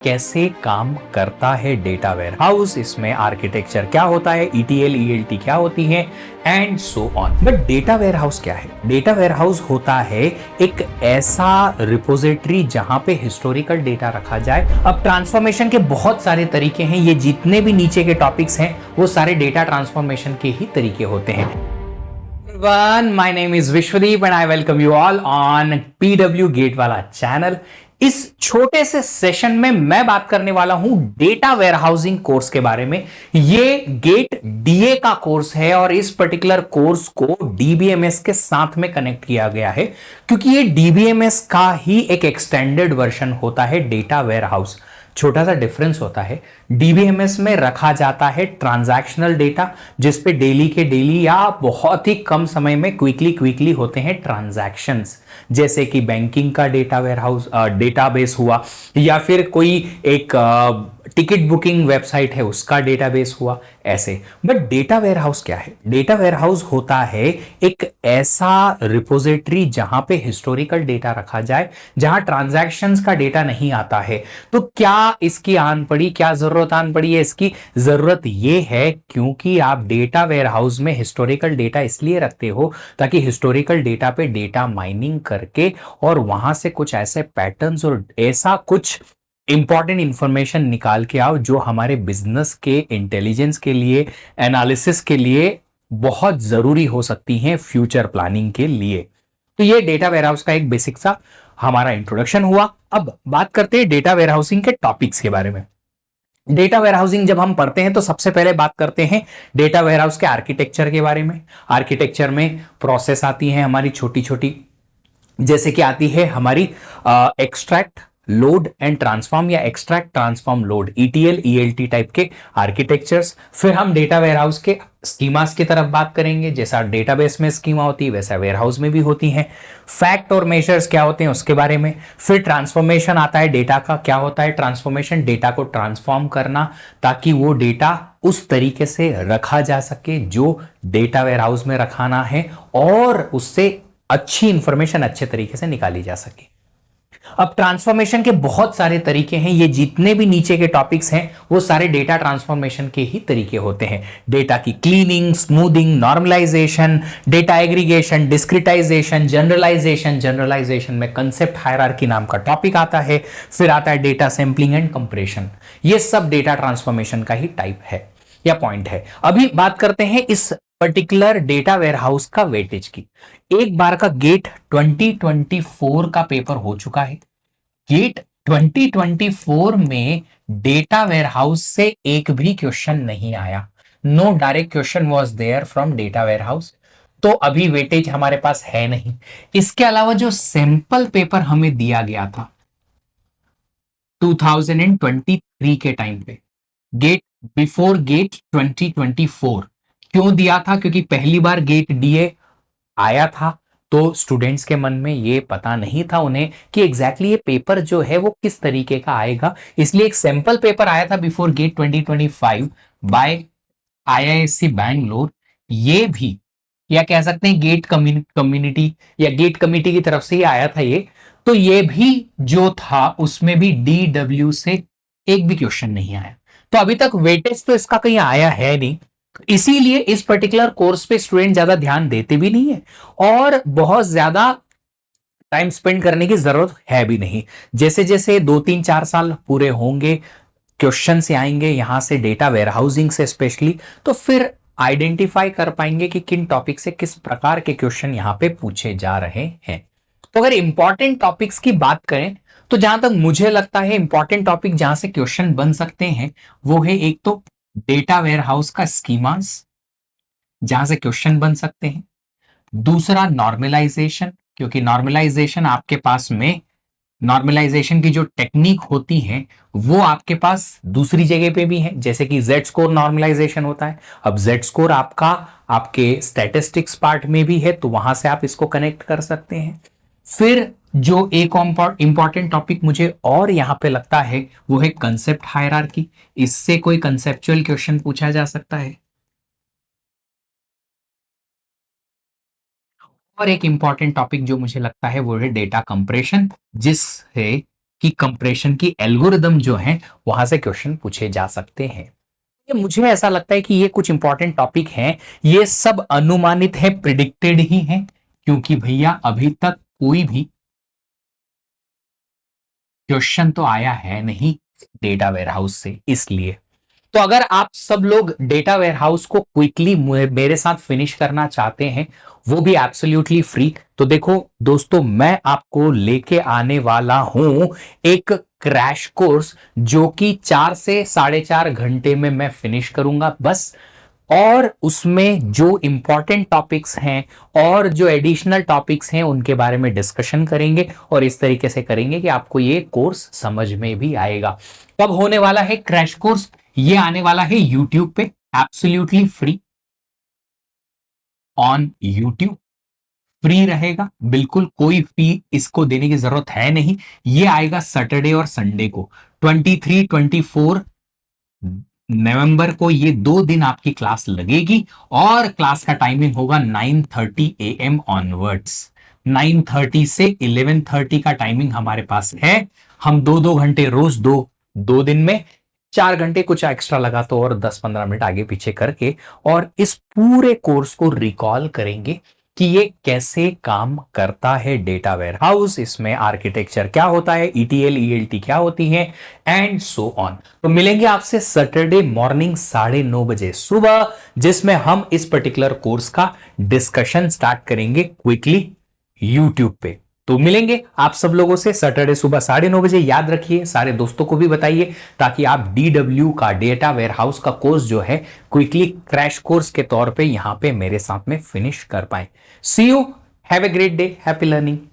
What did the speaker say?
कैसे काम करता है डेटा वेयरहाउस, इसमें आर्किटेक्चर क्या होता है, ईटीएल ईएलटी क्या होती है and so on. But data warehouse क्या है? डेटा वेयरहाउस होता है एक ऐसा रिपोजिटरी जहां पे हिस्टोरिकल डेटा रखा जाए। अब ट्रांसफॉर्मेशन के बहुत सारे तरीके हैं, ये जितने भी नीचे के टॉपिक्स हैं वो सारे डेटा ट्रांसफॉर्मेशन के ही तरीके होते हैं। My name is Vishwadeep and I welcome you all on PW GATE वाला चैनल। इस छोटे से सेशन में मैं बात करने वाला हूं डेटा वेयरहाउसिंग कोर्स के बारे में। ये गेट डीए का कोर्स है और इस पर्टिकुलर कोर्स को डीबीएमएस के साथ में कनेक्ट किया गया है क्योंकि ये डीबीएमएस का ही एक एक्सटेंडेड वर्जन होता है डेटा वेयरहाउस। छोटा सा डिफरेंस होता है, डीबीएमएस में रखा जाता है ट्रांजैक्शनल डेटा जिसपे डेली के डेली या बहुत ही कम समय में क्विकली होते हैं ट्रांजैक्शंस, जैसे कि बैंकिंग का डेटा वेयरहाउस डेटाबेस हुआ या फिर कोई एक टिकट बुकिंग वेबसाइट है उसका डेटाबेस हुआ, ऐसे। बट डेटा वेयरहाउस क्या है? डेटा वेयरहाउस होता है एक ऐसा रिपोजिटरी जहां पे हिस्टोरिकल डेटा रखा जाए, जहां ट्रांजैक्शंस का डेटा नहीं आता है। तो क्या इसकी आन पड़ी, क्या जरूरत आन पड़ी है इसकी? जरूरत यह है क्योंकि आप डेटा वेयरहाउस में हिस्टोरिकल डेटा इसलिए रखते हो ताकि हिस्टोरिकल डेटा पे डेटा माइनिंग करके और वहां से कुछ ऐसे पैटर्न्स और ऐसा कुछ इंपॉर्टेंट इंफॉर्मेशन निकाल के आओ जो हमारे बिजनेस के इंटेलिजेंस के लिए, एनालिसिस के लिए बहुत जरूरी हो सकती हैं फ्यूचर प्लानिंग के लिए। तो ये डेटा वेयरहाउस का एक बेसिक सा हमारा इंट्रोडक्शन हुआ। अब बात करते हैं डेटा वेयरहाउसिंग के टॉपिक्स के बारे में। डेटा वेयरहाउसिंग जब हम पढ़ते हैं तो सबसे पहले बात करते हैं डेटा वेयरहाउस के आर्किटेक्चर के बारे में। आर्किटेक्चर में प्रोसेस आती है हमारी छोटी छोटी, जैसे कि आती है हमारी एक्सट्रैक्ट, लोड एंड ट्रांसफॉर्म या extract transform load, ETL ELT type के आर्किटेक्चर्स। फिर हम डेटा वेयरहाउस के स्कीमास की तरफ बात करेंगे। जैसा डेटाबेस में स्कीमा होती है वैसा वेयरहाउस में भी होती हैं। फैक्ट और मेजर्स क्या होते हैं उसके बारे में। फिर ट्रांसफॉर्मेशन आता है डेटा का। क्या होता है ट्रांसफॉर्मेशन? डेटा को ट्रांसफॉर्म करना ताकि वो डेटा उस तरीके से रखा जा सके जो डेटा वेयरहाउस में रखाना है और उससे अच्छी इंफॉर्मेशन अच्छे तरीके से निकाली जा सके। अब ट्रांसफॉर्मेशन के बहुत सारे तरीके हैं, ये जितने भी नीचे के टॉपिक्स हैं वो सारे डेटा ट्रांसफॉर्मेशन के ही तरीके होते हैं। डेटा की cleaning, smoothing, normalisation, data aggregation, discretisation, generalisation. Generalisation में कंसेप्ट हायरार्की नाम का टॉपिक आता है। फिर आता है डेटा सैंपलिंग एंड कंप्रेशन। ये सब डेटा ट्रांसफॉर्मेशन का ही टाइप है या पॉइंट है। अभी बात करते हैं इस पर्टिकुलर डेटा वेयरहाउस का वेटेज की। एक बार का गेट 2024 का पेपर हो चुका है। गेट 2024 में डेटा वेयरहाउस से एक भी क्वेश्चन नहीं आया। No direct question was there from data warehouse. तो अभी वेटेज हमारे पास है नहीं। इसके अलावा जो सैंपल पेपर हमें दिया गया था 2023 के टाइम पे, गेट बिफोर गेट 2024 क्यों दिया था? क्योंकि पहली बार गेट डीए आया था तो स्टूडेंट्स के मन में ये पता नहीं था उन्हें कि एग्जैक्टली ये पेपर जो है वो किस तरीके का आएगा, इसलिए एक सैंपल पेपर आया था before GATE 2025 by IISc Bangalore. ये भी या कह सकते हैं गेट कम्युनिटी या गेट कमिटी की तरफ से ही आया था ये। तो ये भी जो था उसमें भी डीडब्ल्यू से एक भी क्वेश्चन नहीं आया। तो अभी तक वेटेज तो इसका कहीं आया है नहीं, इसीलिए इस पर्टिकुलर कोर्स पे स्टूडेंट ज्यादा ध्यान देते भी नहीं है और बहुत ज्यादा टाइम स्पेंड करने की जरूरत है भी नहीं। जैसे जैसे 2 3 4 साल पूरे होंगे, क्वेश्चन से आएंगे यहां से डेटा वेयरहाउसिंग से स्पेशली, तो फिर आइडेंटिफाई कर पाएंगे कि किन टॉपिक से किस प्रकार के क्वेश्चन यहां पे पूछे जा रहे हैं। तो अगर इंपॉर्टेंट टॉपिक्स की बात करें तो जहां तक मुझे लगता है इंपॉर्टेंट टॉपिक जहां से क्वेश्चन बन सकते हैं वो है एक तो डेटा वेयरहाउस का स्कीमास, जहां से क्वेश्चन बन सकते हैं। दूसरा नॉर्मलाइजेशन, क्योंकि नॉर्मलाइजेशन आपके पास में, नॉर्मलाइजेशन की जो टेक्निक होती है वो आपके पास दूसरी जगह पे भी है, जैसे कि जेड स्कोर नॉर्मलाइजेशन होता है। अब जेड स्कोर आपका आपके स्टैटिस्टिक्स पार्ट में भी है तो वहां से आप इसको कनेक्ट कर सकते हैं। फिर जो एक इंपॉर्टेंट टॉपिक मुझे और यहां पे लगता है वो है कंसेप्ट हायरार्की। इससे कोई कंसेप्चुअल क्वेश्चन पूछा जा सकता है। और एक इंपॉर्टेंट टॉपिक जो मुझे लगता है वो है डेटा कंप्रेशन, जिससे कि कंप्रेशन की एल्गोरिदम जो है वहां से क्वेश्चन पूछे जा सकते हैं। ये मुझे ऐसा लगता है कि ये कुछ इंपॉर्टेंट टॉपिक हैं, ये सब अनुमानित है, प्रिडिक्टेड ही है, क्योंकि भैया अभी तक कोई भी क्वेश्चन तो आया है नहीं डेटा वेयरहाउस से। इसलिए तो अगर आप सब लोग डेटा वेयरहाउस को क्विकली मेरे साथ फिनिश करना चाहते हैं, वो भी एब्सोल्युटली फ्री, तो देखो दोस्तों, मैं आपको लेके आने वाला हूं एक क्रैश कोर्स जो कि 4 से 4.5 घंटे में मैं फिनिश करूंगा बस। और उसमें जो इंपॉर्टेंट टॉपिक्स हैं और जो एडिशनल टॉपिक्स हैं उनके बारे में डिस्कशन करेंगे, और इस तरीके से करेंगे कि आपको ये कोर्स समझ में भी आएगा। कब होने वाला है क्रैश कोर्स? ये आने वाला है यूट्यूब पे, absolutely free, on YouTube, free रहेगा, बिल्कुल कोई फी इसको देने की जरूरत है नहीं। ये आएगा सैटरडे और संडे को, 23-24 नवंबर को। ये 2 दिन आपकी क्लास लगेगी और क्लास का टाइमिंग होगा 9:30 AM ऑनवर्ड्स। 9:30 से 11:30 का टाइमिंग हमारे पास है। हम 2-2 घंटे रोज, दो दिन में 4 घंटे, कुछ एक्स्ट्रा लगा तो और 10-15 मिनट आगे पीछे करके, और इस पूरे कोर्स को रिकॉल करेंगे कि ये कैसे काम करता है डेटा वेयरहाउस, इसमें आर्किटेक्चर क्या होता है, ETL ELT क्या होती है, एंड सो ऑन। तो मिलेंगे आपसे सैटरडे मॉर्निंग 9:30 बजे सुबह, जिसमें हम इस पर्टिकुलर कोर्स का डिस्कशन स्टार्ट करेंगे क्विकली यूट्यूब पे। तो मिलेंगे आप सब लोगों से सैटरडे सुबह 9:30 बजे। याद रखिए, सारे दोस्तों को भी बताइए, ताकि आप DW का डेटा वेयरहाउस का कोर्स जो है क्विकली क्रैश कोर्स के तौर पे यहां पे मेरे साथ में फिनिश कर पाए। See you, have a great day, happy learning.